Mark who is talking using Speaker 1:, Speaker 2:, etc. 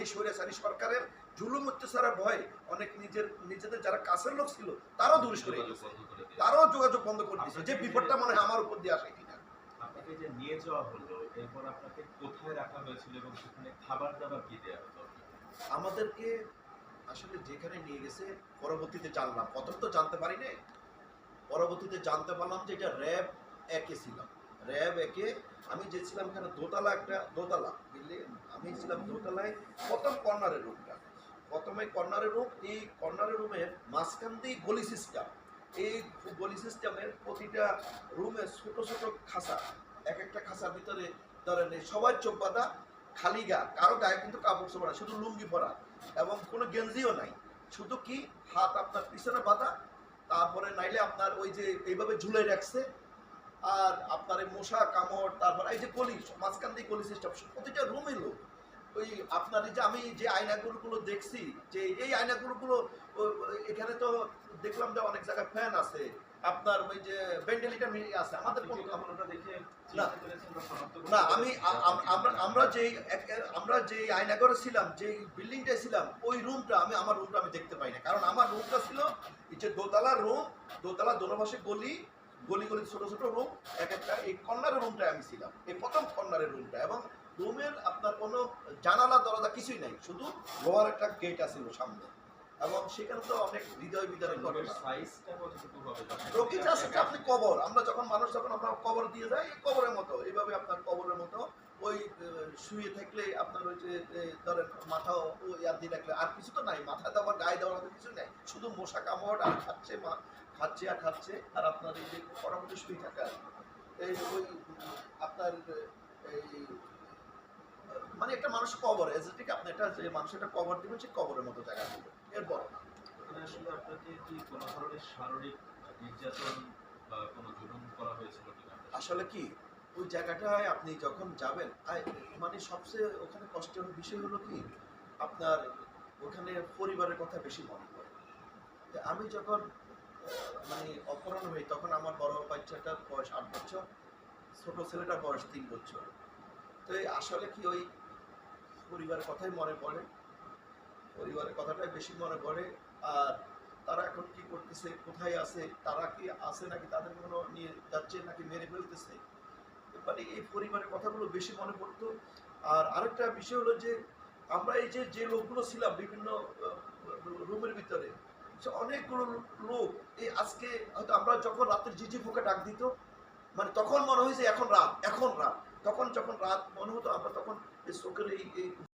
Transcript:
Speaker 1: এই স্বৈরাচারী সরকারের জুলুম অত্যাচারের ভয়ে অনেক নিজেদের যারা কাছের লোক ছিল তারাও দূরে সরে গেছে, তারাও যোগাযোগ বন্ধ করে দিয়েছে, যে বিপদটা মনে হয় আমার উপর দিয়ে আসে কিনা।
Speaker 2: আপনাকে যে নিয়ে যাওয়া হলো, এরপর আপনাকে কোথায় রাখা হয়েছিল এবং সেখানে খাবার দাবার কি দেওয়া হতো?
Speaker 1: আমাদেরকে আসলে যেখানে নিয়ে গেছে পরবর্তীতে জানলাম, প্রথম তো জানতে পারি না, পরবর্তীতে জানতে পারলাম যে এটা র্যাব একে ছিলাম। র্যাব একে আমি যে ছিলাম এখানে দোতলা, একটা দোতলা বুঝলি, আমি ছিলাম দোতলায় প্রথম কর্নারের রুমটা, প্রথমে কর্নারের রুম, এই কর্নারের রুমের মাঝখান দিয়ে গলি সিস্টেম, এই গলি সিস্টেমের প্রতিটা রুমে ছোট ছোট খাঁচা, এক একটা খাঁচার ভিতরে ধরেন সবাই চোখ বাঁধা, খালি গা, কারো গায়ে কিন্তু কাপড় চোপড় না, শুধু লুঙ্গি পরা এবং কোনো গেঞ্জিও নাই, শুধু কি হাত আপনার পিছনে বাঁধা, তারপরে নাইলে আপনার ওই যে এইভাবে ঝুলে রাখছে, আর আপনার এই মশা কামড়, তারপর এই যে গলি মাঝখান দিয়ে গলি সিস্টেম, প্রতিটা রুমে লোক। ওই আপনার এই যে আমি যে আয়নাগুলো দেখছি, যে এই আয়নাগুলো এখানে তো দেখলাম যে অনেক জায়গায় ফ্যান আছে, আপনার ওই যে ভেন্টিলেটর আছে, আমাদের না, আমি আমরা যে আয়নাঘরে ছিলাম, যে বিল্ডিংটায় ছিলাম, ওই রুমটা আমার রুমটা আমি দেখতে পাই না, কারণ আমার রুমটা ছিল এই যে দোতলার রুম, দোতলা দোনোপাশে গলি গলি গলি ছোট ছোট রুম, এক একটা, এই কর্নারের রুমটায় আমি ছিলাম, এই প্রথম কর্নারের রুমটা, এবং রুমের আপনার কোনো জানালা দরজা কিছুই নাই, শুধু লোহার একটা গেট আছিল সামনে, এবং সেখানে তো অনেক হৃদয় বিদারক ঘটনা। রোগী আছে আপনি কবর, আমরা যখন মানুষ যখন আমরা কবর দিয়ে যাই, কবরের মতো এইভাবে আপনার কবরের মতো ওই শুয়ে থাকলে আপনার ওই যে ধরেন মাথা ইয়ার দিয়ে রাখলে আর কিছু তো নাই, মাথা দেওয়ার গায়ে দেওয়ার মতো কিছু নাই, শুধু মশা কামড় আর খাচ্ছে আর আপনার এই যে করার মধ্যে শুয়ে থাকা, এই ওই আপনার এই মানে একটা মানুষ কবর এজেটিক, আপনি একটা যে মানুষ একটা কবর দিবেন, সে কবরের মতো জায়গা দিবেন, এর বড় না।
Speaker 2: আসলে আপনাকে কি কোনো ধরনের শারীরিক নির্যাতন বা কোনো জুলুম করা হয়েছিল কিনা?
Speaker 1: আসলে কি ওই জায়গাটায় আপনি যখন যাবেন, মানে সবচেয়ে ওখানে কষ্টের বিষয় হলো কি আপনার ওখানে পরিবারের কথা বেশি মনে পড়ে। আমি যখন মানে অপহরণ হই, তখন আমার বড় বাচ্চাটার বয়স 8 বছর, ছোট ছেলেটার বয়স 3 বছর। তো আসলে কি ওই পরিবারের কথাই মনে পড়ে, পরিবারের কথাটাই বেশি মনে পড়ে। আর তারা এখন কি করতেছে, কোথায় আছে, তারা কি আছে নাকি তাদের কোনো নিয়ে যাচ্ছে নাকি মেরে ফেলতেছে, মানে এই পরিবারের কথাগুলো বেশি মনে পড়তো। আর আরেকটা বিষয় হলো যে আমরা এই যে লোকগুলো ছিলাম বিভিন্ন রুমের ভিতরে, অনেকগুলো লোক, এই আজকে হয়তো আমরা যখন রাতের ঝিঝি পোকা ডাক দিত, মানে তখন মনে হয়েছে এখন রাত, তখন যখন রাত মনে হতো, আমরা তখন এই চোখের এই